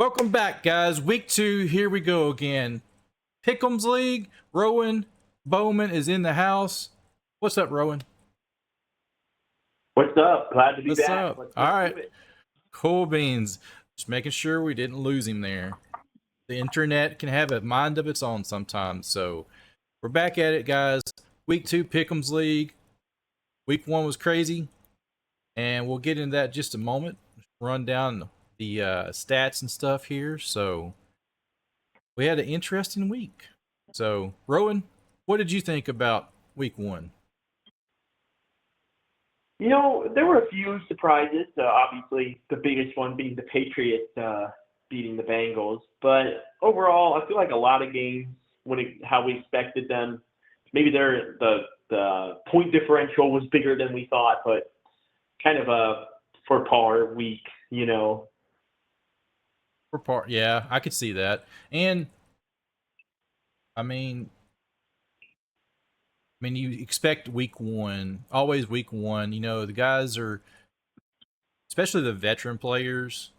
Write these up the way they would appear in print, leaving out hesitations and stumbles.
Welcome back, guys. Week 2, here we go again. Pick'ems League. Rowan Bowman is in the house. What's up, Rowan? What's up? Glad to be What's back. up? Let's All right. do it. Cool beans. Just making sure we didn't lose him there. The internet can have a mind of its own sometimes. So we're back at it, guys. Week 2, Pick'ems League. Week 1 was crazy, and we'll get into that in just a moment. Run down the stats and stuff here. So we had an interesting week. So, Rowan, what did you think about week 1? You know, there were a few surprises. Obviously, the biggest one being the Patriots beating the Bengals. But overall, I feel like a lot of games how we expected them. Maybe the point differential was bigger than we thought, but kind of a for par week, you know. For part, yeah, I could see that. And I mean, you expect week 1, always week 1. You know, the guys are, especially the veteran players.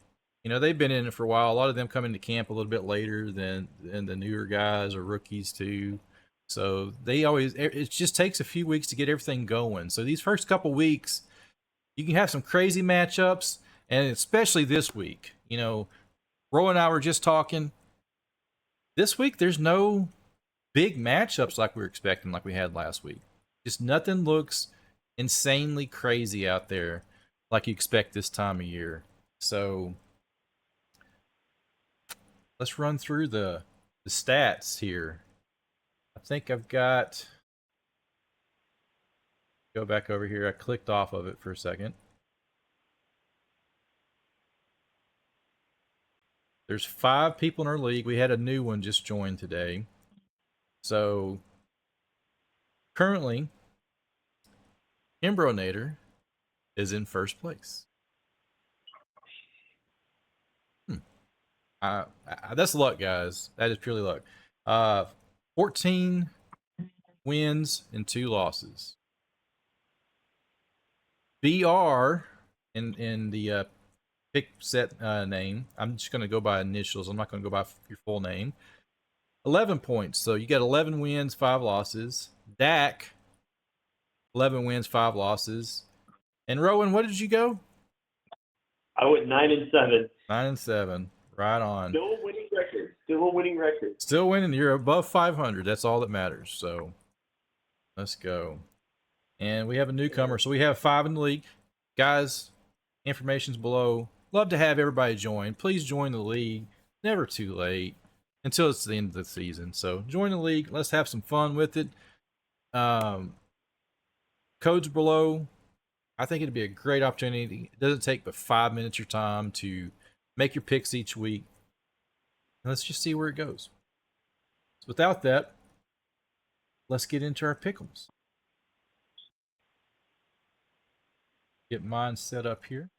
You know, they've been in it for a while. A lot of them come into camp a little bit later than the newer guys or rookies too. So they always, it just takes a few weeks to get everything going. So these first couple weeks, you can have some crazy matchups, and especially this week. You know, Roy and I were just talking. This week, there's no big matchups like we were expecting, like we had last week. Just nothing looks insanely crazy out there like you expect this time of year. So let's run through the stats here. I think I've got. Go back over here. I clicked off of it for a second. There's 5 people in our league. We had a new one just join today. So currently, KimbroNator is in first place. That's luck, guys. That is purely luck. 14 wins and 2 losses. BR in the pick set name. I'm just going to go by initials. I'm not going to go by your full name. 11 points. So you got 11 wins, 5 losses. Dak, 11 wins, 5 losses. And Rowan, what did you go? I went 9-7. 9-7. Right on. Still a winning record. Still winning. You're above 500. That's all that matters. So let's go. And we have a newcomer. So we have 5 in the league. Guys, information's below. Love to have everybody join. Please join the league. Never too late until it's the end of the season. So join the league. Let's have some fun with it. Codes below. I think it'd be a great opportunity. It doesn't take but 5 minutes of your time to make your picks each week. And let's just see where it goes. So without that, let's get into our pick'ems. Get mine set up here.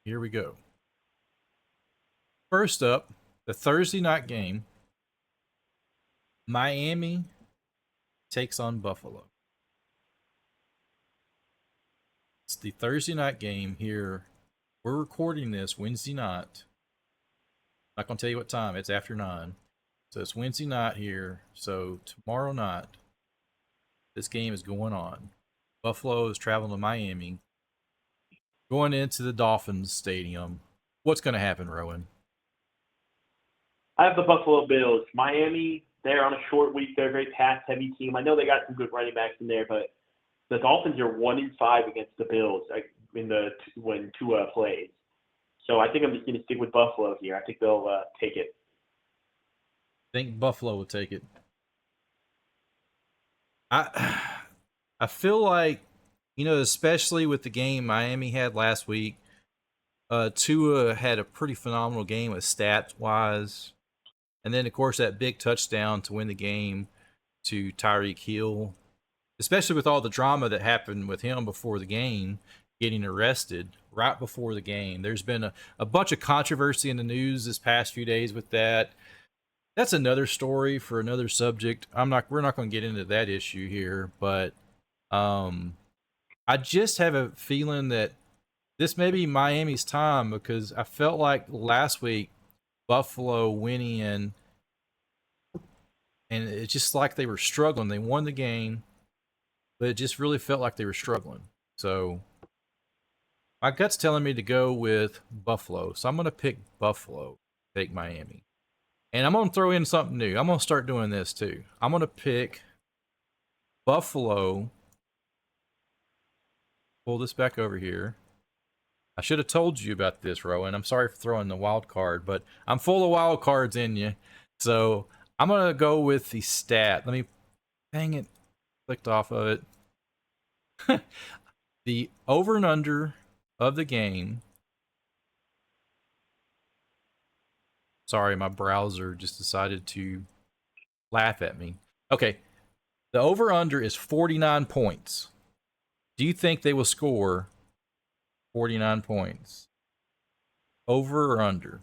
Here we go. First up, the Thursday night game. Miami takes on Buffalo. It's the Thursday night game here. We're recording this Wednesday night. I'm not going to tell you what time. It's after 9. So it's Wednesday night here. So tomorrow night, this game is going on. Buffalo is traveling to Miami. Going into the Dolphins Stadium. What's going to happen, Rowan? I have the Buffalo Bills. Miami, they're on a short week. They're a very pass-heavy team. I know they got some good running backs in there, but the Dolphins are 1-5 against the Bills when Tua plays. So I think I'm just going to stick with Buffalo here. I think they'll take it. Think Buffalo will take it. I feel like, you know, especially with the game Miami had last week, Tua had a pretty phenomenal game with stats-wise. And then, of course, that big touchdown to win the game to Tyreek Hill, especially with all the drama that happened with him before the game, getting arrested right before the game. There's been a bunch of controversy in the news this past few days with that. That's another story for another subject. We're not going to get into that issue here, but I just have a feeling that this may be Miami's time because I felt like last week Buffalo went in and it's just like they were struggling. They won the game, but it just really felt like they were struggling. So my gut's telling me to go with Buffalo. So I'm going to pick Buffalo, take Miami. And I'm going to throw in something new. I'm going to start doing this too. I'm going to pick Buffalo. Pull this back over here. I should have told you about this, Rowan. I'm sorry for throwing the wild card, but I'm full of wild cards in you. So I'm going to go with the stat. Let me, dang it, clicked off of it. The over and under of the game. Sorry, my browser just decided to laugh at me. Okay, the over under is 49 points. Do you think they will score 49 points? Over or under?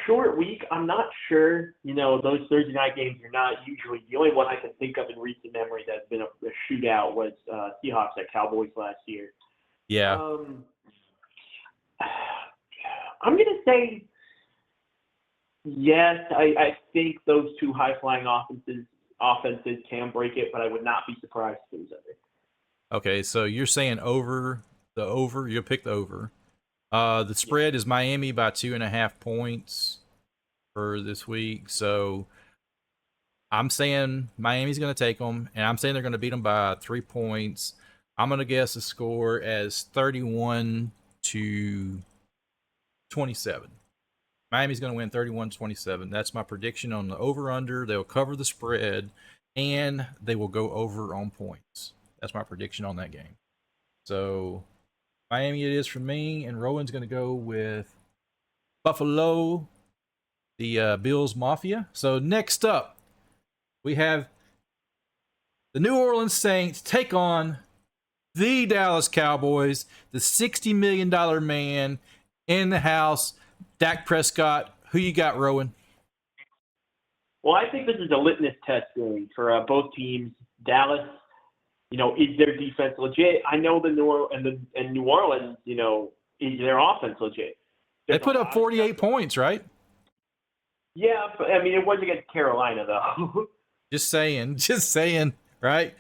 Short week. I'm not sure. Those Thursday night games are not usually the only one I can think of in recent memory that's been a shootout was Seahawks at Cowboys last year. Yeah. Um, I'm gonna say yes. I think those two high flying offenses can break it, but I would not be surprised if it was under. Okay, so you're saying over the over. You'll pick the over. The Yeah. spread is Miami by 2.5 points for this week. So I'm saying Miami's going to take them, and I'm saying they're going to beat them by 3 points. I'm going to guess the score as 31 to 27. Miami's going to win 31-27. That's my prediction on the over-under. They'll cover the spread, and they will go over on points. That's my prediction on that game. So Miami it is for me, and Rowan's going to go with Buffalo, the Bills Mafia. So next up, we have the New Orleans Saints take on the Dallas Cowboys, the $60 million man in the house, Dak Prescott. Who you got, Rowan? Well, I think this is a litmus test game for both teams. Dallas, is their defense legit? I know the New Orleans, is their offense legit? They There's a put up lot of 48 stuff. points, right? Yeah, but I mean, it was against Carolina though. Just saying, right?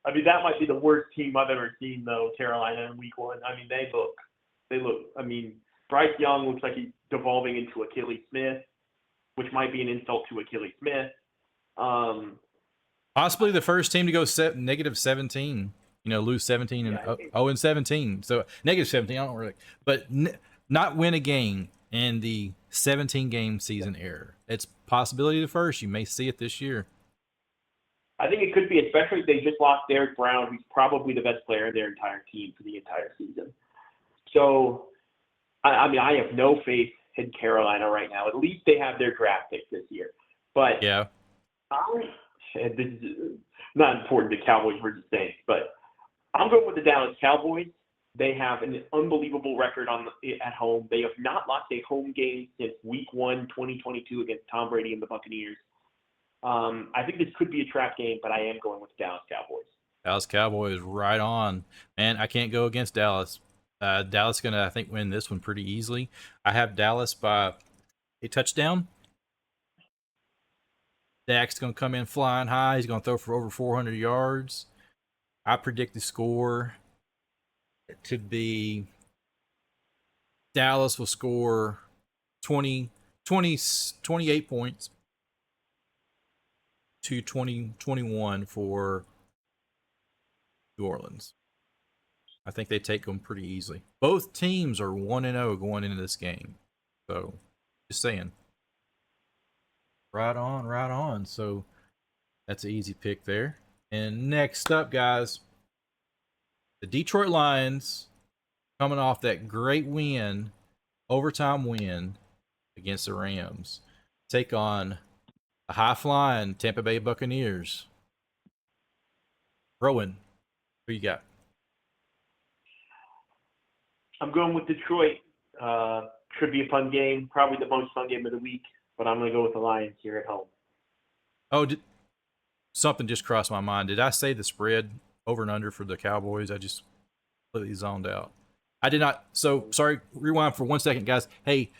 I mean, that might be the worst team I've ever seen though. Carolina in Week 1. I mean, they look. I mean, Bryce Young looks like he's devolving into Achilles Smith, which might be an insult to Achilles Smith. Possibly the first team to go negative 17. Lose 17 and Yeah, 0-17. So negative 17. I don't really, but not win a game in the 17 game season era. It's possibility the first. You may see it this year. I think it could be, especially if they just lost Derek Brown, who's probably the best player in their entire team for the entire season. So, I mean, I have no faith in Carolina right now. At least they have their draft pick this year. But Yeah. this is not important to Cowboys versus Saints, but I'm going with the Dallas Cowboys. They have an unbelievable record at home. They have not lost a home game since Week 1, 2022 against Tom Brady and the Buccaneers. I think this could be a trap game, but I am going with the Dallas Cowboys. Dallas Cowboys right on. Man, I can't go against Dallas. Dallas going to, I think, win this one pretty easily. I have Dallas by a touchdown. Dak's going to come in flying high. He's going to throw for over 400 yards. I predict the score to be Dallas will score 28 points to 21 for New Orleans. I think they take them pretty easily. Both teams are 1-0 going into this game. So, just saying. Right on, right on. So, that's an easy pick there. And next up, guys, the Detroit Lions coming off that great win, overtime win against the Rams, take on the high-flying Tampa Bay Buccaneers. Rowan, who you got? I'm going with Detroit. Should be a fun game, probably the most fun game of the week, but I'm going to go with the Lions here at home. Oh, something just crossed my mind. Did I say the spread over and under for the Cowboys. I just completely zoned out. I did not. So sorry. Rewind for 1 second, guys. Hey,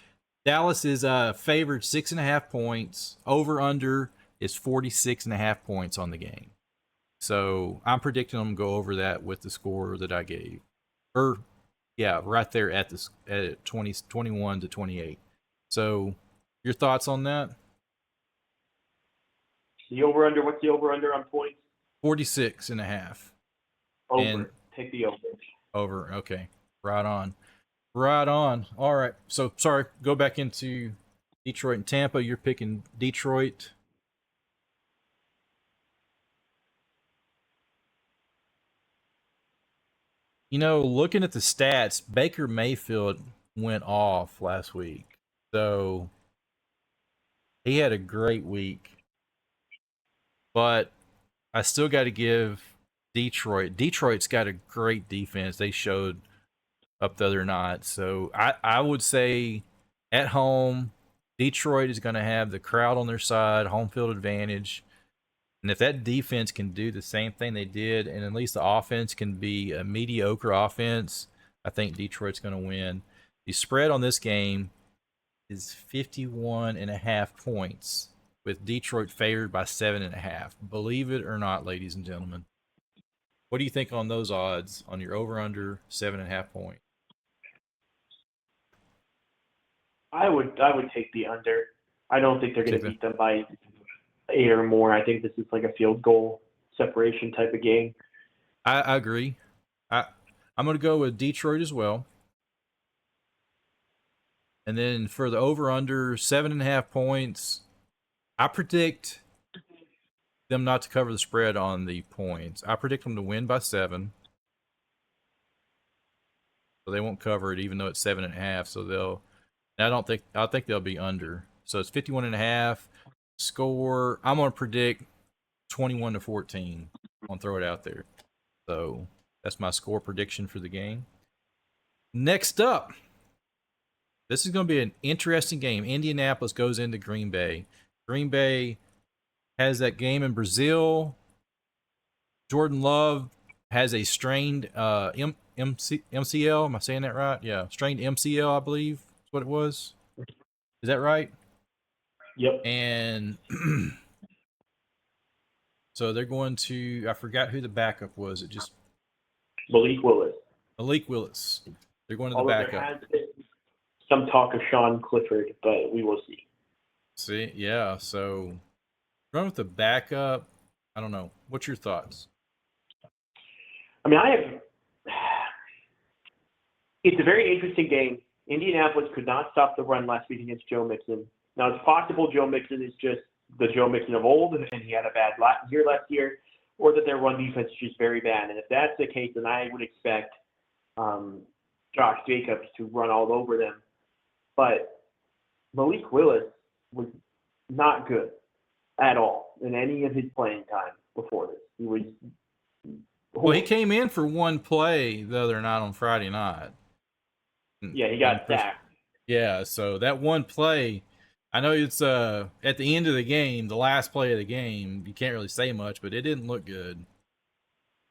Dallas is favored 6.5 points. Over under is 46.5 points on the game. So I'm predicting them to go over that with the score that I gave. Yeah, right there at 21 to 28. So your thoughts on that? The over under. What's the over under on points? 46.5. Over. And Take the over. over. Okay. Right on. Right on. All right. So sorry. Go back into Detroit and Tampa. You're picking Detroit. Looking at the stats, Baker Mayfield went off last week. So he had a great week. But I still got to give Detroit's got a great defense. They showed up the other night. So I would say at home, Detroit is going to have the crowd on their side, home field advantage. And if that defense can do the same thing they did, and at least the offense can be a mediocre offense, I think Detroit's going to win. The spread on this game is 51.5 points, with Detroit favored by 7.5. Believe it or not, ladies and gentlemen. What do you think on those odds on your over/under 7.5 points? I would take the under. I don't think they're going to beat them by 8 or more. I think this is like a field goal separation type of game. I agree. I'm going to go with Detroit as well. And then for the over/under 7.5 points, I predict them not to cover the spread on the points. I predict them to win by 7. So they won't cover it, even though it's 7.5. So I think they'll be under. So it's 51.5. Score, I'm going to predict 21 to 14. I'm going to throw it out there. So that's my score prediction for the game. Next up, this is going to be an interesting game. Indianapolis goes into Green Bay. Green Bay has that game in Brazil. Jordan Love has a strained MCL. Am I saying that right? Yeah, strained MCL, I believe is what it was. Is that right? Yep. And so they're going to, I forgot who the backup was. It just Malik Willis. Malik Willis. They're going to the Although backup. there has been some talk of Sean Clifford, but we will see. See, yeah. So run with the backup. I don't know. What's your thoughts? I mean, it's a very interesting game. Indianapolis could not stop the run last week against Joe Mixon. Now, it's possible Joe Mixon is just the Joe Mixon of old, and he had a bad year last year, or that their run defense is just very bad. And if that's the case, then I would expect Josh Jacobs to run all over them. But Malik Willis was not good at all in any of his playing time before this. He was. Well, he came in for one play the other night on Friday night. Yeah, he got sacked. Yeah, so that one play, I know it's at the end of the game, the last play of the game. You can't really say much, but it didn't look good.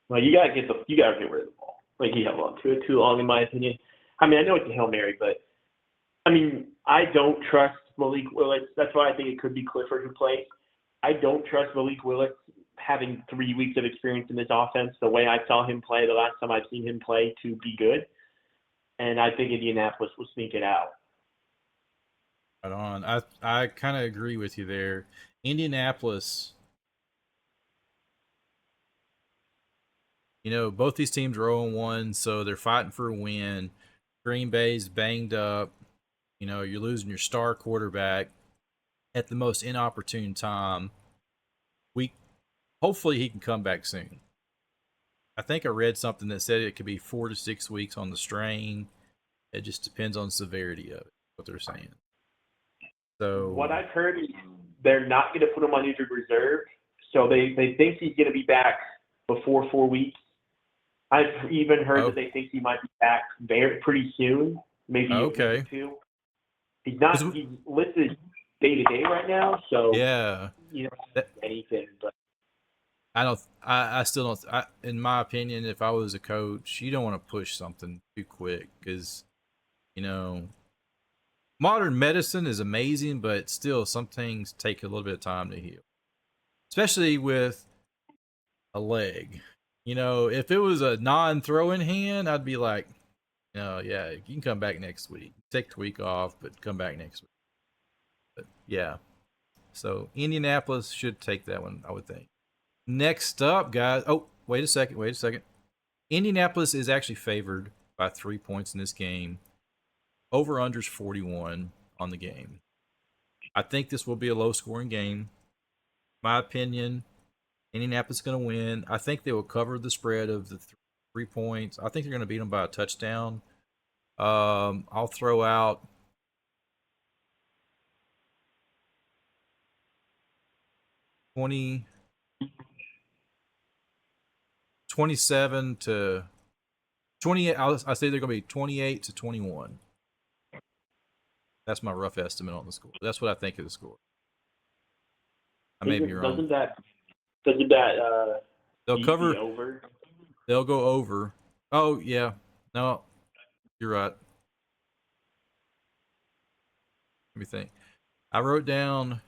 Well, you gotta get rid of the ball. Like, he held on to it too long, in my opinion. I mean, I know it's a Hail Mary, but I mean, I don't trust Malik Willis. That's why I think it could be Clifford who plays. I don't trust Malik Willis having 3 weeks of experience in this offense the way I saw him play the last time I've seen him play to be good. And I think Indianapolis will sneak it out. Right on. I kind of agree with you there. Indianapolis, both these teams are 0-1, so they're fighting for a win. Green Bay's banged up. You're losing your star quarterback at the most inopportune time. Hopefully he can come back soon. I think I read something that said it could be 4 to 6 weeks on the strain. It just depends on the severity of it, what they're saying. So what I've heard is they're not going to put him on injured reserve, so they think he's going to be back before 4 weeks. I've even heard that they think he might be back pretty soon, maybe a week or two. He's listed day-to-day right now, so yeah, anything. But I don't. I still don't. In my opinion, if I was a coach, you don't want to push something too quick because you know modern medicine is amazing, but still some things take a little bit of time to heal, especially with a leg. If it was a non-throwing hand, I'd be like, yeah, you can come back next week. Take the week off, but come back next week. But yeah, so Indianapolis should take that one, I would think. Next up, guys. Oh, wait a second. Wait a second. Indianapolis is actually favored by 3 points in this game. Over unders 41 on the game. I think this will be a low scoring game. My opinion, Indianapolis is going to win. I think they will cover the spread of the 3 points. I think they're going to beat them by a touchdown. I'll throw out 20, 27 to 28. I say they're going to be 28-21. That's my rough estimate on the score. That's what I think of the score. I may be wrong. Doesn't that They'll beat the cover. over? They'll go over. Oh yeah, no, you're right. Let me think. I wrote down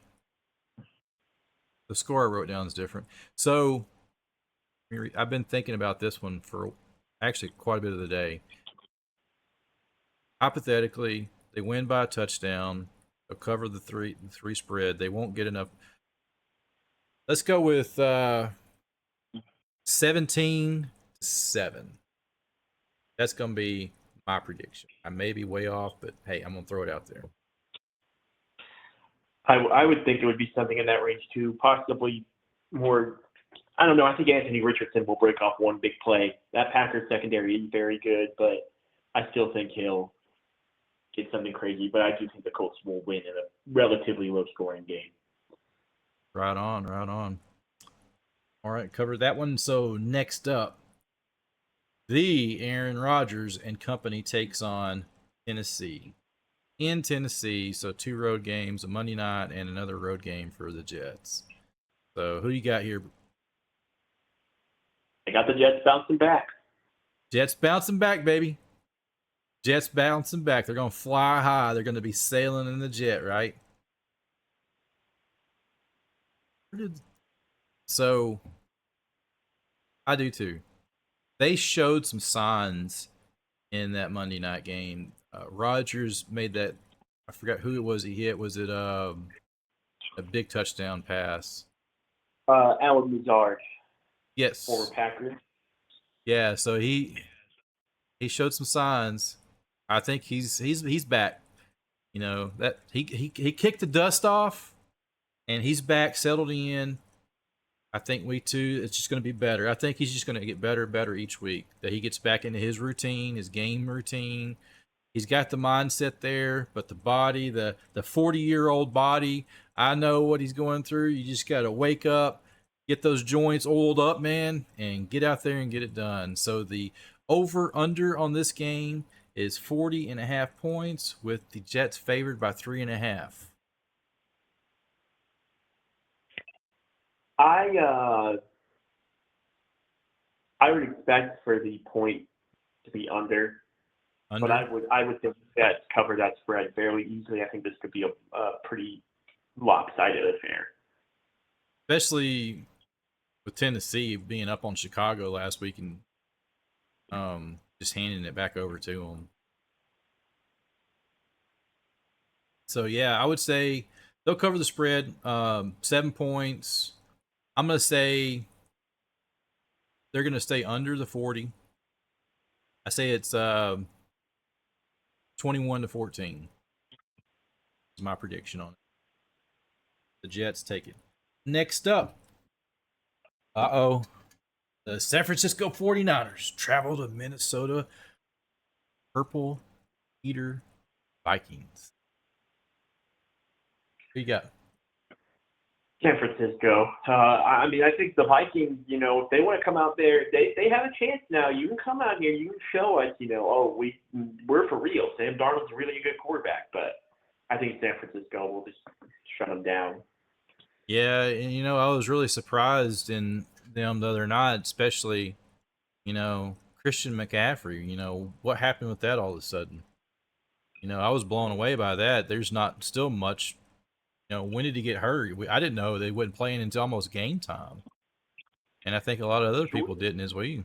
the score. I wrote down is different. So I've been thinking about this one for actually quite a bit of the day. Hypothetically, they win by a touchdown. They'll cover the three spread. They won't get enough. Let's go with 17-7. That's gonna be my prediction. I may be way off, but hey, I'm gonna throw it out there. I would think it would be something in that range too, possibly more. I don't know. I think Anthony Richardson will break off one big play. That Packers secondary is very good, but I still think he'll get something crazy. But I do think the Colts will win in a relatively low scoring game. Right on, right on. All right, covered that one. So next up, the Aaron Rodgers and company takes on Tennessee. In Tennessee, so 2 road games, a Monday night and another road game for the Jets. So who you got here? I got the Jets bouncing back. Jets bouncing back, baby. Jets bouncing back. They're going to fly high. They're going to be sailing in the jet, right? So I do too. They showed some signs in that Monday night game. Rodgers made that. I forgot who it was he hit. Was it a big touchdown pass? Alan Lazard, former Yes. Packers. Yeah. So he showed some signs. I think he's back. That he kicked the dust off, and he's back, settled in. I think week 2, it's just going to be better. I think he's just going to get better and better each week. That he gets back into his routine, his game routine. He's got the mindset there, but the body, the 40-year-old body, I know what he's going through. You just got to wake up, get those joints oiled up, man, and get out there and get it done. So the over/under on this game is 40.5 points, with the Jets favored by 3.5. I I would expect for the point to be under, but Under. I would think that cover that spread fairly easily. I think this could be a pretty lopsided affair. Especially with Tennessee being up on Chicago last week and just handing it back over to them. So yeah, I would say they'll cover the spread. 7 points. I'm gonna say they're gonna stay under the 40. I say it's 21-14. Is my prediction on it. The Jets take it. Next up, the San Francisco 49ers travel to Minnesota Purple Eater Vikings. Who you got? San Francisco. I mean, I think the Vikings, if they want to come out there, they have a chance now. You can come out here, you can show us, oh, we're for real. Sam Darnold's really a good quarterback, but I think San Francisco will just shut them down. Yeah, and I was really surprised in them the other night, especially, Christian McCaffrey. What happened with that all of a sudden? I was blown away by that. There's not still much. When did he get hurt? I didn't know they wasn't playing until almost game time, and I think a lot of other people Jordan, didn't as well.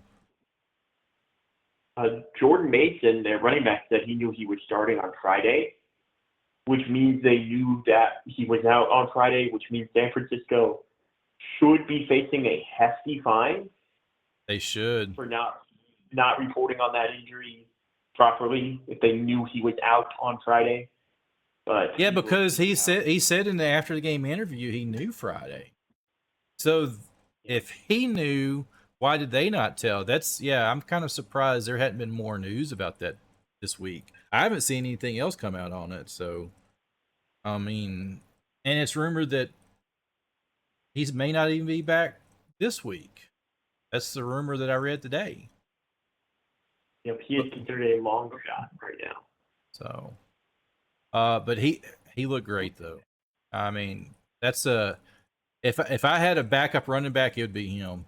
Jordan Mason, their running back, said he knew he was starting on Friday, which means they knew that he was out on Friday, which means San Francisco should be facing a hefty fine They should. for not reporting on that injury properly if they knew he was out on Friday. But Yeah, we will because see he said in the after the game interview he knew Friday. So yeah. if he knew, why did they not tell? I'm kind of surprised there hadn't been more news about that this week. I haven't seen anything else come out on it. So I mean, and it's rumored that he may not even be back this week. That's the rumor that I read today. He But is considered a long shot right now. so, but he looked great though. I mean, that's a if I had a backup running back, it would be him.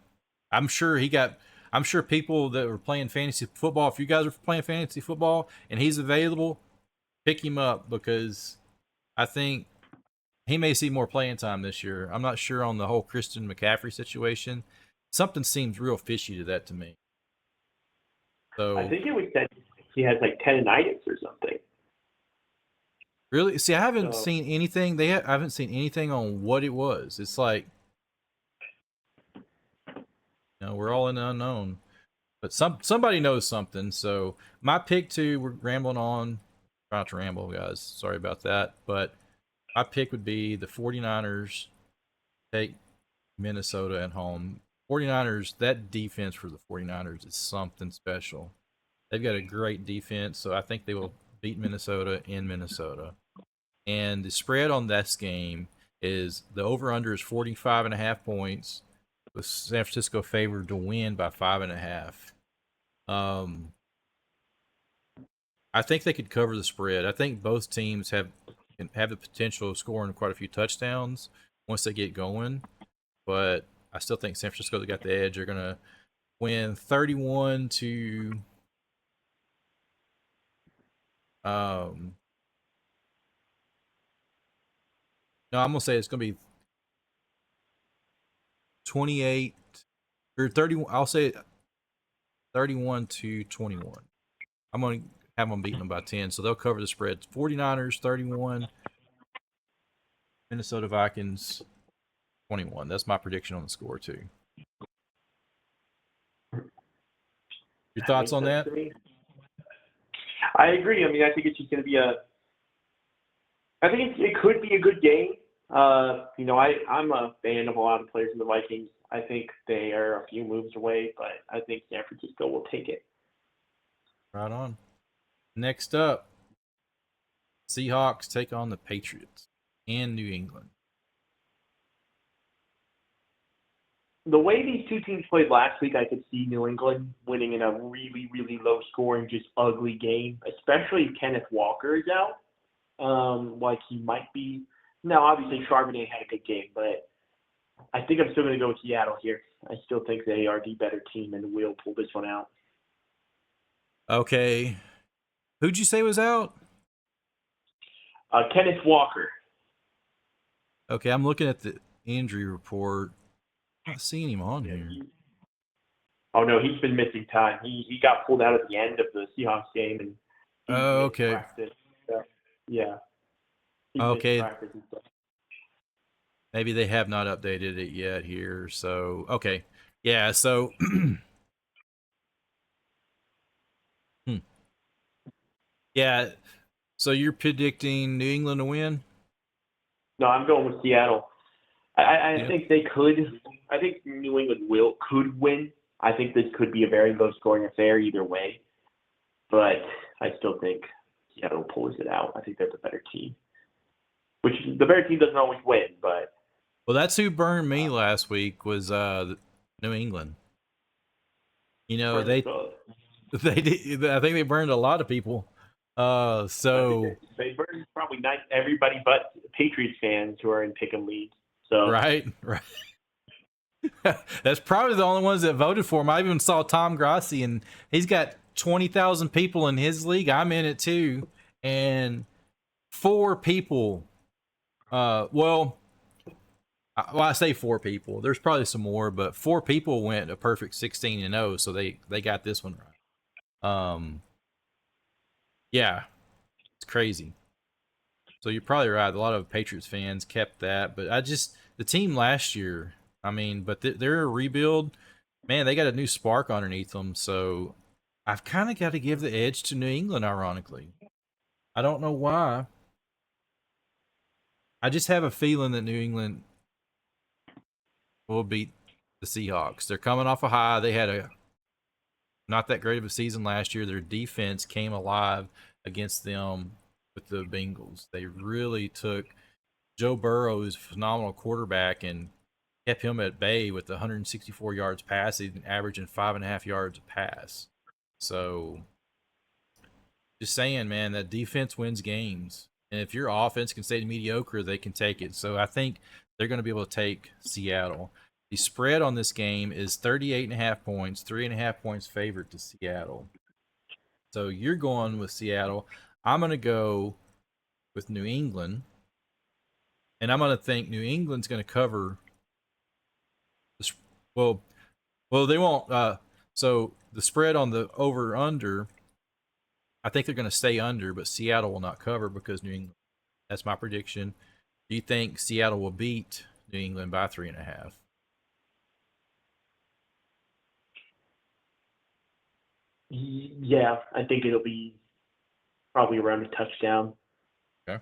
I'm sure he got. I'm sure people that were playing fantasy football, if you guys are playing fantasy football and he's available, pick him up because I think he may see more playing time this year. I'm not sure on the whole Christian McCaffrey situation. Something seems real fishy to that to me. I So think it was said he has like tendonitis or something. really, see, I haven't So seen anything. I haven't seen anything on what it was. It's like we're all in the unknown. But somebody knows something. So my pick two, we're rambling on. Try not to ramble, guys. Sorry about that. But my pick would be the 49ers take Minnesota at home. 49ers, that defense for the 49ers is something special. They've got a great defense, so I think they will beat Minnesota in Minnesota. And the spread on this game is the over under is 45.5 points, with San Francisco favored to win by 5.5. Um, I think they could cover the spread. I think both teams have the potential of scoring quite a few touchdowns once they get going, but I still think San Francisco got the edge. They're gonna win 31 to um no, I'm gonna say it's gonna be 28 or 31. I'll say 31 to 21. I'm gonna have them beating them by 10, so they'll cover the spread. 49ers 31, Minnesota Vikings 21. That's my prediction on the score too. Your that thoughts makes on sense that? to me. I agree. I mean, I think it's just going to be I think it could be a good game. I'm a fan of a lot of players in the Vikings. I think they are a few moves away, but I think San Francisco will take it. Right on. Next up, Seahawks take on the Patriots in New England. The way these two teams played last week, I could see New England winning in a really, really low scoring, just ugly game, especially if Kenneth Walker is out. Like he might be. Now, obviously, Charbonnet had a good game, but I think I'm still going to go with Seattle here. I still think they are the better team and will pull this one out. Okay. Who'd you say was out? Kenneth Walker. Okay, I'm looking at the injury report. I'm not seeing him on Yeah, here. oh no, he's been missing time. He got pulled out at the end of the Seahawks game and he Oh, missed okay. practice. So, yeah, he missed Okay. practice and stuff. Maybe they have not updated it yet here. So, okay. Yeah, so hmm. Yeah, so you're predicting New England to win? No, I'm going with Seattle. I Yeah. think they could. I think New England could win. I think this could be a very low scoring affair either way. But I still think Seattle pulls it out. I think they're the better team. Which the better team doesn't always win, but Well, that's who burned me uh, last week was New England. burn us They both. they did, I think they burned a lot of people. I think So they burned probably not everybody but Patriots fans who are in pick'em leagues. So right, right. That's probably the only ones that voted for him. I even saw Tom Grassi, and he's got 20,000 people in his league. I'm in it too, and 4 people. I say 4 people. There's probably some more, but 4 people went a perfect 16-0, so they got this one right. Yeah, it's crazy. So you're probably right. A lot of Patriots fans kept that, but the team last year. I mean, but they're a rebuild. Man, they got a new spark underneath them. So I've kind of got to give the edge to New England. Ironically, I don't know why. I just have a feeling that New England will beat the Seahawks. They're coming off a high. They had a not that great of a season last year. Their defense came alive against them with the Bengals. They really took Joe Burrow, who's a phenomenal quarterback, and kept him at bay with 164 yards passing, averaging 5.5 yards a pass. So, just saying, man, that defense wins games. And if your offense can stay mediocre, they can take it. So I think they're going to be able to take Seattle. The spread on this game is 38.5 points, 3.5 points favored to Seattle. So you're going with Seattle. I'm going to go with New England. And I'm going to think New England's going to cover this. Well, they won't. So the spread on the over under, I think they're going to stay under, but Seattle will not cover because New England. That's my prediction. Do you think Seattle will beat New England by 3.5? Yeah, I think it'll be probably around a touchdown, Okay.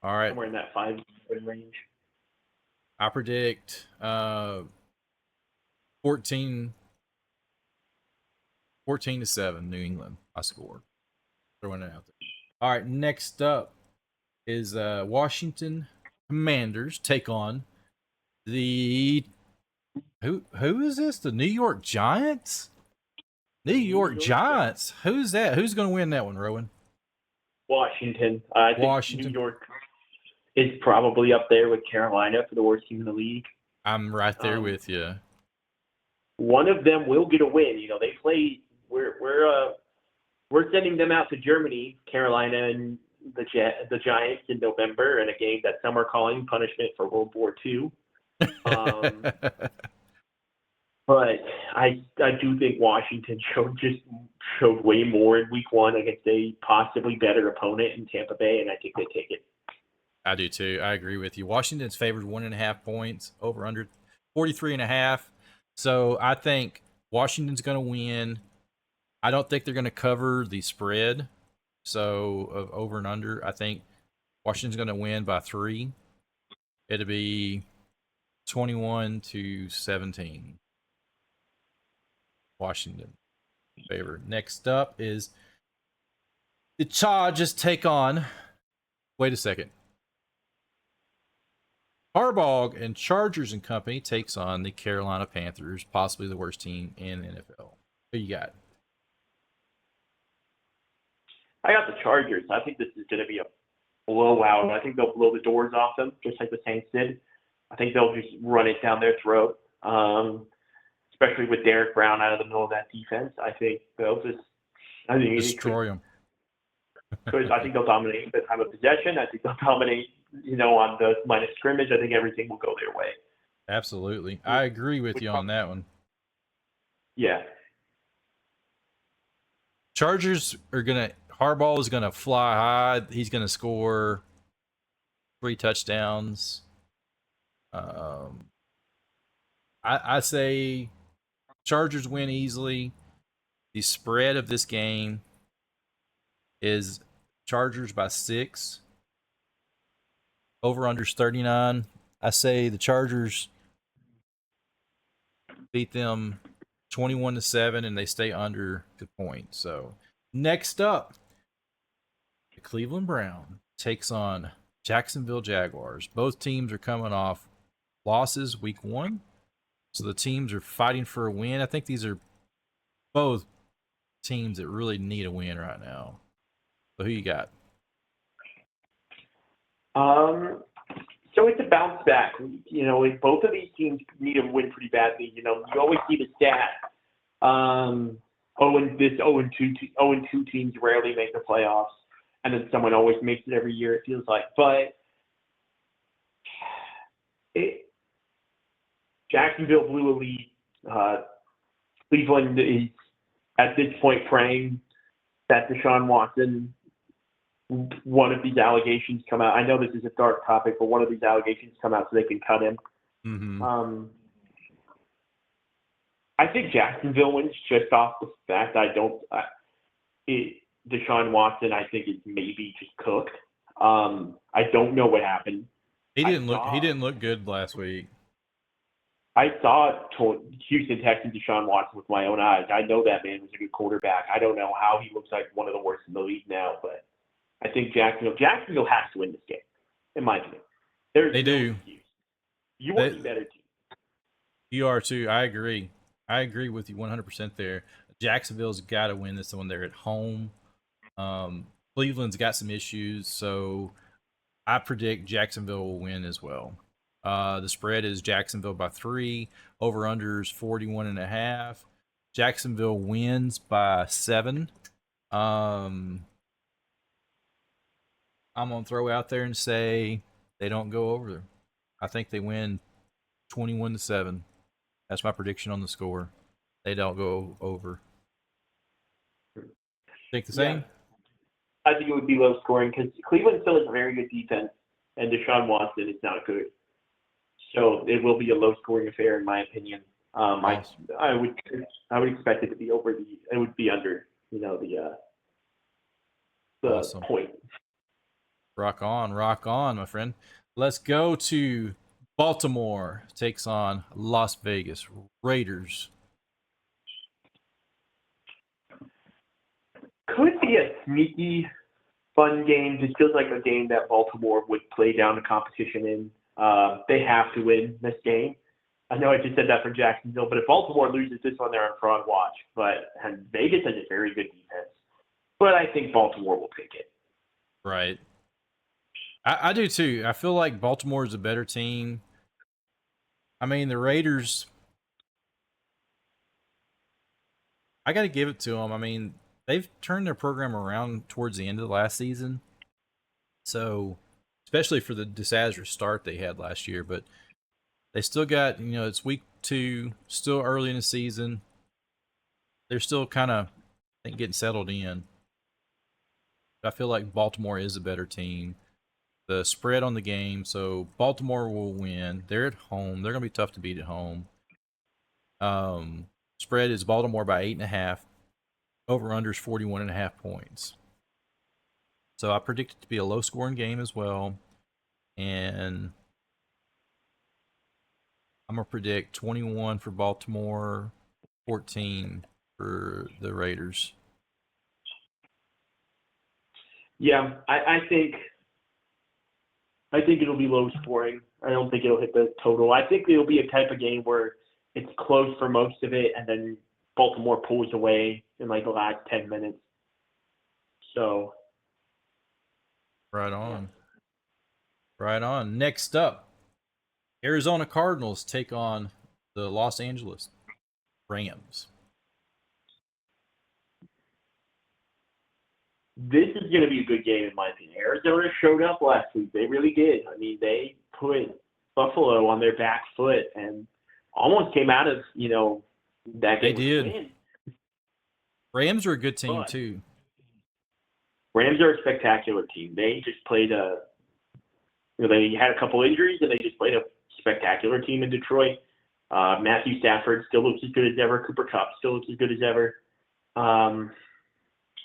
All right. somewhere in that 5 range. I predict 14, 14-7 New England. I score. Throwing it out there. All right. Next up is Washington Commanders take on the who is this? The New York Giants? New New York York Giants. Giants. Who's that? Who's going to win that one, Rowan? Washington. I think New Washington. York is probably up there with Carolina for the worst team in the league. I'm right there with you. One of them will get a win. You know, they play. We're sending them out to Germany, Carolina, and the Giants in November in a game that some are calling punishment for World War II. But I do think Washington showed way more in Week 1 against a possibly better opponent in Tampa Bay, and I think they take it. I do too. I agree with you. Washington's favored 1.5 points, over under 43.5. So I think Washington's going to win. I don't think they're going to cover the spread. So of over and under, I think Washington's going to win by 3. It'll be 21-17. Washington favored. Next up is the Chargers take on. Wait a second. Harbaugh and Chargers and Company takes on the Carolina Panthers, possibly the worst team in the NFL. Who you got? I got the Chargers. I think this is going to be a blowout. I think they'll blow the doors off them, just like the Saints did. I think they'll just run it down their throat, especially with Derek Brown out of the middle of that defense. I think they'll just Destroy them. I think they'll dominate the time of possession. I think they'll dominate, on the line of scrimmage. I think everything will go their way. Absolutely. I agree with you on that one. Yeah. Chargers are going to, Harbaugh is going to fly high. He's going to score 3 touchdowns. I say Chargers win easily. The spread of this game is Chargers by 6. Over unders 39. I say the Chargers beat them 21-7 and they stay under the point. So next up, the Cleveland Brown takes on Jacksonville Jaguars. Both teams are coming off losses week 1. So the teams are fighting for a win. I think these are both teams that really need a win right now. So who you got? So it's a bounce back. Both of these teams need to win pretty badly. You always see the stat. 0-2 teams rarely make the playoffs, and then someone always makes it every year. It feels like, but Jacksonville blew a lead. Cleveland is at this point praying that Deshaun Watson, one of these allegations come out. I know this is a dark topic, but one of these allegations come out so they can cut him. Mm-hmm. I think Jacksonville wins just off the fact Deshaun Watson, I think, is maybe just cooked. I don't know what happened. He didn't look good last week. I saw Houston Texans Deshaun Watson with my own eyes. I know that man was a good quarterback. I don't know how he looks like one of the worst in the league now, but I think Jacksonville has to win this game, in my opinion. They do. Excuse. You are the better team. You are too. I agree. I agree with you 100% there. Jacksonville's got to win this one. They're at home. Cleveland's got some issues, so I predict Jacksonville will win as well. The spread is Jacksonville by 3. Over-unders 41.5. Jacksonville wins by 7. I'm going to throw out there and say they don't go over. I think they win 21-7. That's my prediction on the score. They don't go over. Think the same? Yeah. I think it would be low scoring because Cleveland still has a very good defense, and Deshaun Watson is not good. So it will be a low scoring affair, in my opinion. Awesome. I would expect it to be over it would be under the awesome. point. Rock on, my friend. Let's go to Baltimore takes on Las Vegas Raiders. Could be a sneaky, fun game. This feels like a game that Baltimore would play down the competition in. They have to win this game. I know I just said that for Jacksonville, but if Baltimore loses this one, they're on front watch. And Vegas has a very good defense. But I think Baltimore will take it. Right. I do too. I feel like Baltimore is a better team. I mean, the Raiders, I got to give it to them. I mean, they've turned their program around towards the end of the last season. So, especially for the disastrous start they had last year, but they still got, it's week 2, still early in the season. They're still kind of, I think, getting settled in. I feel like Baltimore is a better team. The spread on the game, so Baltimore will win. They're at home. They're going to be tough to beat at home. Spread is Baltimore by 8.5. Over-under is 41.5 points. So I predict it to be a low-scoring game as well. And I'm going to predict 21 for Baltimore, 14 for the Raiders. Yeah, I think it'll be low scoring. I don't think it'll hit the total. I think it'll be a type of game where it's close for most of it, and then Baltimore pulls away in like the last 10 minutes. So. Right on. Right on. Next up, Arizona Cardinals take on the Los Angeles Rams. This is going to be a good game, in my opinion. Arizona showed up last week. They really did. I mean, they put Buffalo on their back foot and almost came out of, that game. They did. Rams are a good team, too. Rams are a spectacular team. They just played they had a couple injuries, and they just played a spectacular team in Detroit. Matthew Stafford still looks as good as ever. Cooper Kupp still looks as good as ever.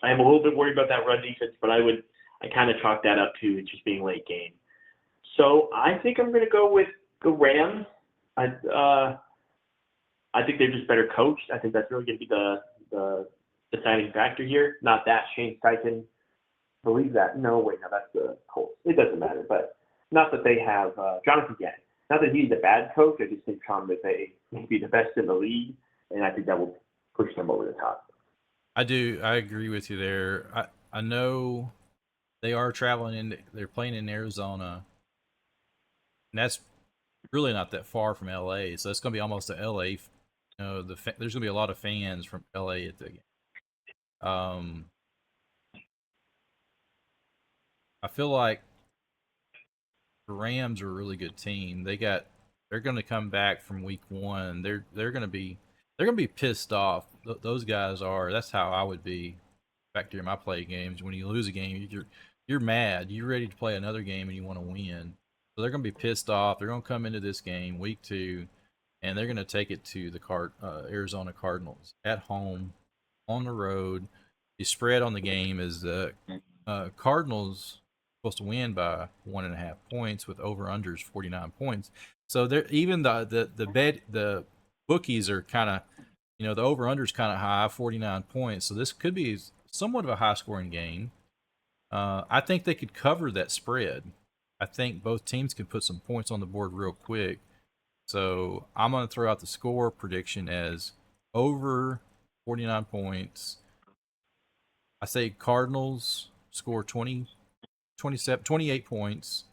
I am a little bit worried about that run defense, but I kind of chalk that up to it just being late game. So I think I'm going to go with the Rams. I think they're just better coached. I think that's really going to be the deciding factor here. Not that Shane Steichen believe that. No, wait, no, that's the Colts. It doesn't matter, but not that they have Jonathan Gannon. Not that he's a bad coach. I just think Sean McVay may be the best in the league, and I think that will push them over the top. I do. I agree with you there. I know they are traveling in. They're playing in Arizona and that's really not that far from LA, so it's going to be almost a LA. There's going to be a lot of fans from LA at the game. I feel like the Rams are a really good team. They're going to come back from week 1. They're going to be pissed off. Those guys are. That's how I would be back during my play games. When you lose a game, you're mad. You're ready to play another game and you want to win. So they're going to be pissed off. They're going to come into this game week 2, and they're going to take it to the Arizona Cardinals at home, on the road. The spread on the game is the Cardinals supposed to win by 1.5 points with over unders 49 points. So they're even the bookies are kind of, the over under is kind of high, 49 points. So this could be somewhat of a high scoring game. I think they could cover that spread. I think both teams can put some points on the board real quick. So I'm going to throw out the score prediction as over 49 points. I say Cardinals score 20, 27, 28 points.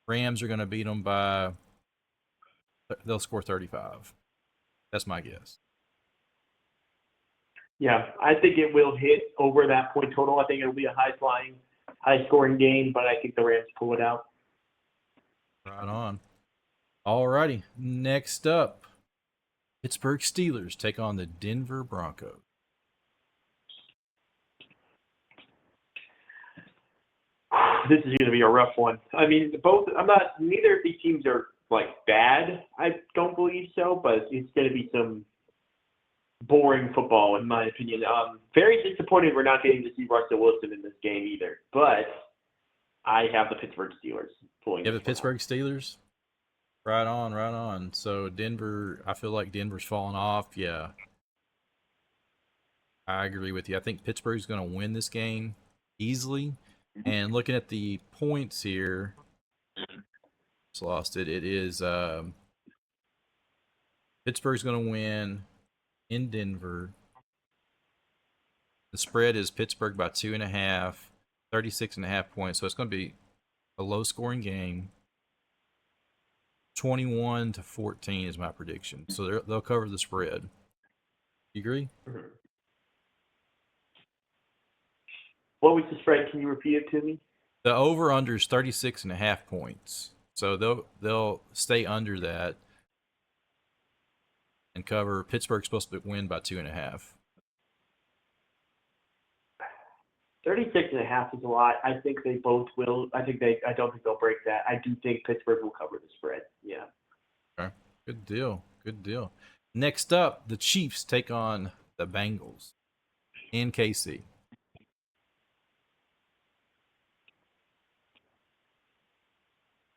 Rams are going to beat them by, they'll score 35. That's my guess. Yeah, I think it will hit over that point total. I think it'll be a high-flying, high-scoring game, but I think the Rams pull it out. Right on. Alrighty, next up, Pittsburgh Steelers take on the Denver Broncos. This is going to be a rough one. I mean, neither of these teams are like bad. I don't believe so, but it's going to be some boring football, in my opinion. Very disappointed we're not getting to see Russell Wilson in this game either, but I have the Pittsburgh Steelers pulling. You have the Pittsburgh Steelers? Right on, right on. So Denver, I feel like Denver's falling off. Yeah. I agree with you. I think Pittsburgh's going to win this game easily. And looking at the points here, just lost it. It is Pittsburgh's going to win in Denver. The spread is Pittsburgh by 2.5, 36.5 points. So it's going to be a low scoring game. 21-14 is my prediction. So they'll cover the spread. You agree? Mm-hmm. What was the spread? Can you repeat it to me? The over under is 36.5 points. So they'll stay under that and cover. Pittsburgh's supposed to win by 2.5. 36.5 is a lot. I think they both will. I don't think they'll break that. I do think Pittsburgh will cover the spread. Yeah. Okay. Good deal. Good deal. Next up, the Chiefs take on the Bengals in KC.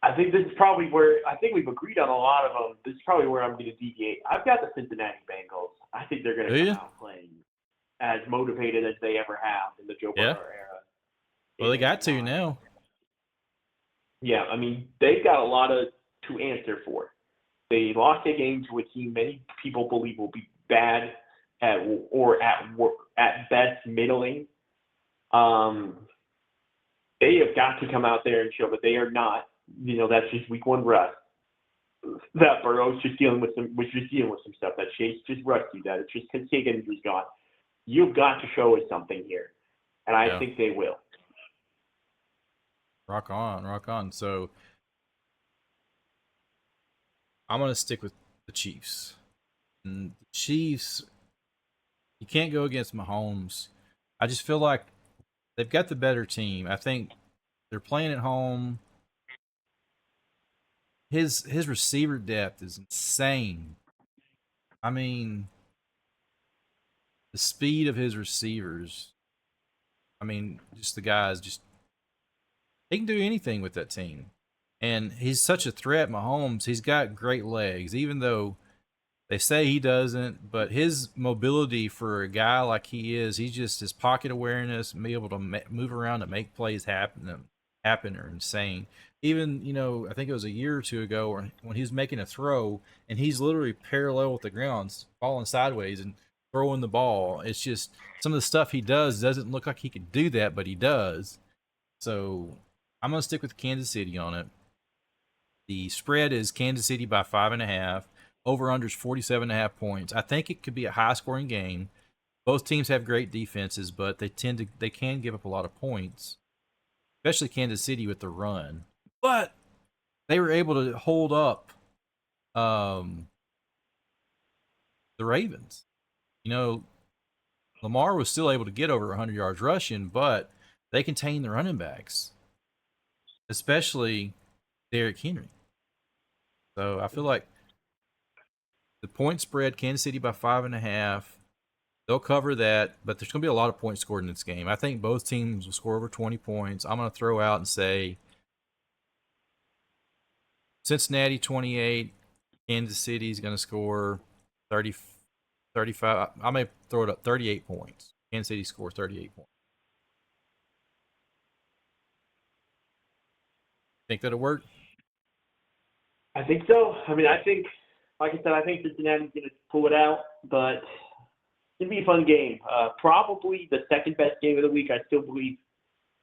I think this is probably where I think we've agreed on a lot of them. This is probably where I'm going to deviate. I've got the Cincinnati Bengals. I think they're going to come out playing as motivated as they ever have in the Joe Burrow era. Well, they got to now. Yeah, I mean, they've got a lot to answer for. They lost a game to a team many people believe will be bad at best middling. They have got to come out there and show that they are not. That's just week 1 rust. That Burrow's just dealing with some stuff. That Chase just rusty. That it's just Higgins is gone. You've got to show us something here, and I think they will. Rock on, rock on. So I'm going to stick with the Chiefs. And the Chiefs, you can't go against Mahomes. I just feel like they've got the better team. I think they're playing at home. His receiver depth is insane. I mean, the speed of his receivers. I mean, just the guys, they can do anything with that team. And he's such a threat, Mahomes. He's got great legs, even though they say he doesn't. But his mobility for a guy like he is, he's just his pocket awareness and be able to move around and make plays happen are insane. Even, I think it was a year or two ago when he was making a throw and he's literally parallel with the ground, falling sideways and throwing the ball. It's just some of the stuff he does doesn't look like he could do that, but he does. So I'm going to stick with Kansas City on it. The spread is Kansas City by 5.5. Over under is 47.5 points. I think it could be a high scoring game. Both teams have great defenses, but they can give up a lot of points, especially Kansas City with the run. But they were able to hold up um, the Ravens. You know, Lamar was still able to get over 100 yards rushing, but they contained the running backs, especially Derrick Henry. So I feel like the point spread, Kansas City by 5.5. They'll cover that, but there's going to be a lot of points scored in this game. I think both teams will score over 20 points. I'm going to throw out and say Cincinnati 28, Kansas City is going to score 30, 35. I may throw it up 38 points. Kansas City score 38 points. Think that'll work? I think so. I mean, I think, like I said, I think Cincinnati's going to pull it out, but it's going to be a fun game. Probably the second best game of the week. I still believe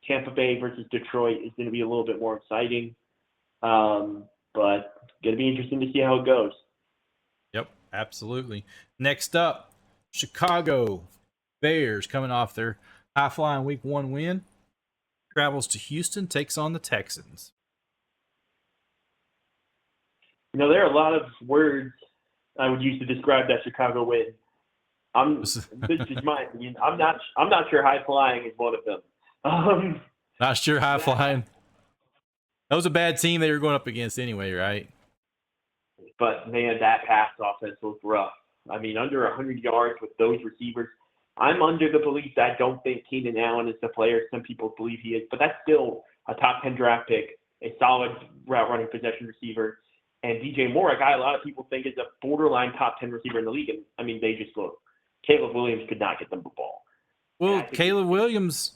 Tampa Bay versus Detroit is going to be a little bit more exciting, but going to be interesting to see how it goes. Yep, absolutely. Next up, Chicago Bears coming off their high-flying Week 1 win. Travels to Houston, takes on the Texans. You know, there are a lot of words I would use to describe that Chicago win. This is my opinion. I'm not sure high flying is one of them. Not sure high flying. That was a bad team they were going up against anyway, right? But man, that pass offense was rough. I mean, under 100 yards with those receivers. I'm under the belief that I don't think Keenan Allen is the player some people believe he is, but that's still a top 10 draft pick, a solid route running possession receiver. And DJ Moore, a guy a lot of people think is a borderline top 10 receiver in the league. And I mean, they just look. Caleb Williams could not get them the ball. Well, Caleb Williams,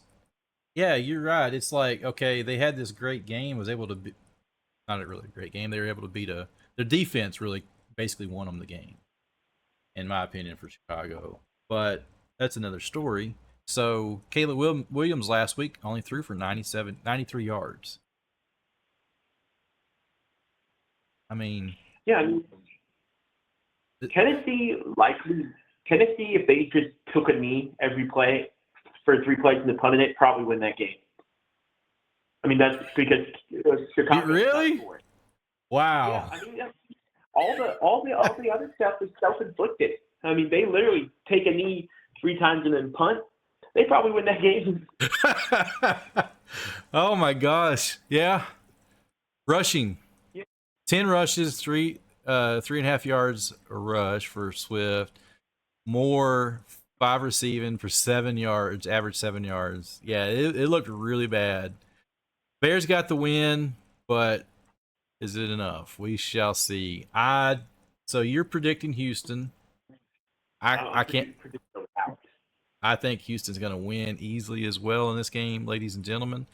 yeah, you're right. It's like, okay, they had this great game, was able to be, not a really great game. They were able to beat their defense really basically won them the game, in my opinion, for Chicago. But that's another story. So Caleb Williams last week only threw for 93 yards. I mean, yeah, I mean, Tennessee, if they just took a knee every play for 3 plays and the punted it, probably win that game. I mean, that's because Chicago. Really? Wow. Yeah, I mean, all the other stuff is self-inflicted. I mean, they literally take a knee 3 times and then punt. They probably win that game. Oh my gosh! Yeah, rushing. Yeah. 10 rushes, 3.5 yards a rush for Swift. Moore 5 receiving for 7 yards, average 7 yards. Yeah, it looked really bad. Bears got the win, but is it enough? We shall see. So you're predicting Houston. I can't. I think Houston's going to win easily as well in this game, ladies and gentlemen.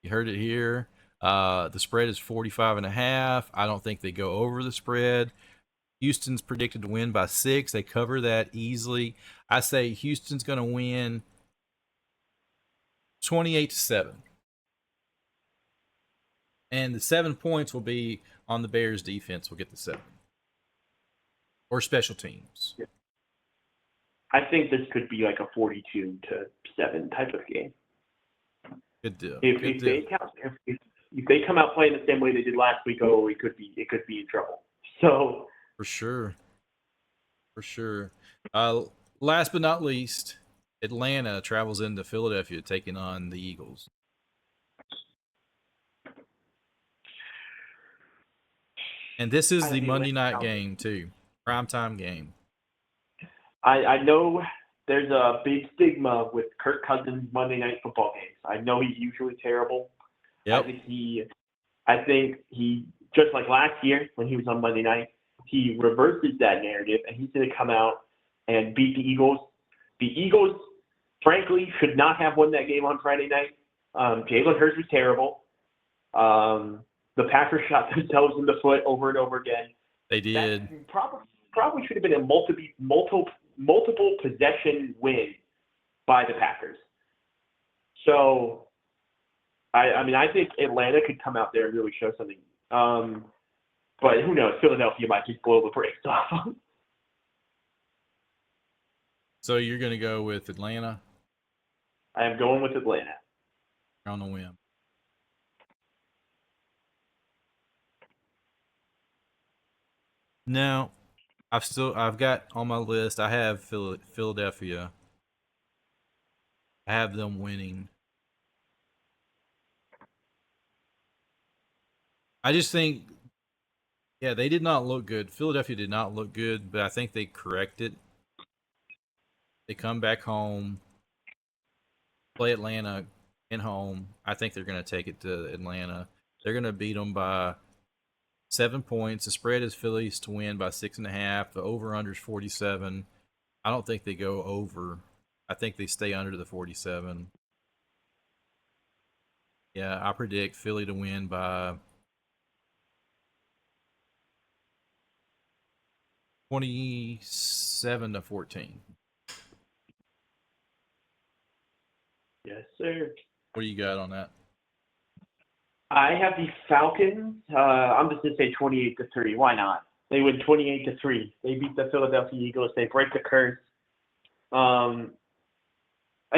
You heard it here. The spread is 45.5. I don't think they go over the spread. Houston's predicted to win by 6. They cover that easily. I say Houston's going to win 28-7. And the 7 points will be on the Bears defense. We'll get the 7. Or special teams. Yeah. I think this could be like a 42-7 type of game. Good deal. If they come out playing the same way they did last week, it could be in trouble. So for sure. Last but not least, Atlanta travels into Philadelphia taking on the Eagles. And this is the Monday night game too, primetime game. I know there's a big stigma with Kirk Cousins' Monday Night Football games. I know he's usually terrible. Yep. I think he just like last year when he was on Monday night, he reverses that narrative and he's going to come out and beat the Eagles. The Eagles, frankly, should not have won that game on Friday night. Jalen Hurts was terrible. The Packers shot themselves in the foot over and over again. They did. That probably should have been a multiple possession win by the Packers. So, I mean, I think Atlanta could come out there and really show something. But who knows? Philadelphia might just blow the brakes off. So you're going to go with Atlanta? I am going with Atlanta. On the whim. Now, I've got on my list. I have Philadelphia. I have them winning. I just think, yeah, they did not look good. Philadelphia did not look good, but I think they correct it. They come back home, play Atlanta in home. I think they're going to take it to Atlanta. They're going to beat them by 7 points. The spread is Phillies to win by 6.5. The over/under is 47. I don't think they go over. I think they stay under the 47. Yeah, I predict Philly to win by 27-14. Yes, sir. What do you got on that? I have the Falcons. I'm just gonna say 28-3. Why not? They win 28-3. They beat the Philadelphia Eagles. They break the curse. In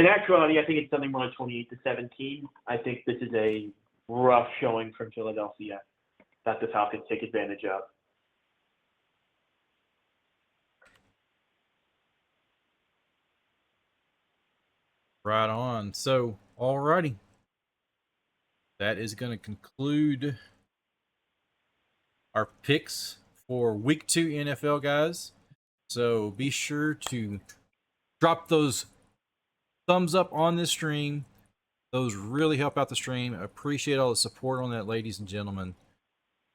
actuality, I think it's something more like 28-17. I think this is a rough showing from Philadelphia that the Falcons take advantage of. Right on. So, alrighty. That is going to conclude our picks for week 2 NFL, guys. So be sure to drop those thumbs up on this stream. Those really help out the stream. I appreciate all the support on that, ladies and gentlemen.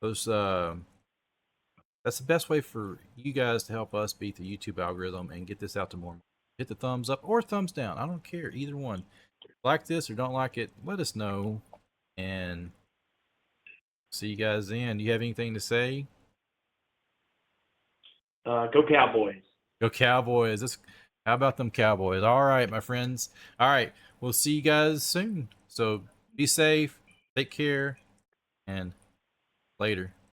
Those that's the best way for you guys to help us beat the YouTube algorithm and get this out to more. Hit the thumbs up or thumbs down. I don't care, either one. Like this or don't like it, let us know. And see you guys then. Do you have anything to say? Go Cowboys. Go Cowboys. How about them Cowboys? All right, my friends. All right, we'll see you guys soon. So be safe, take care, and later.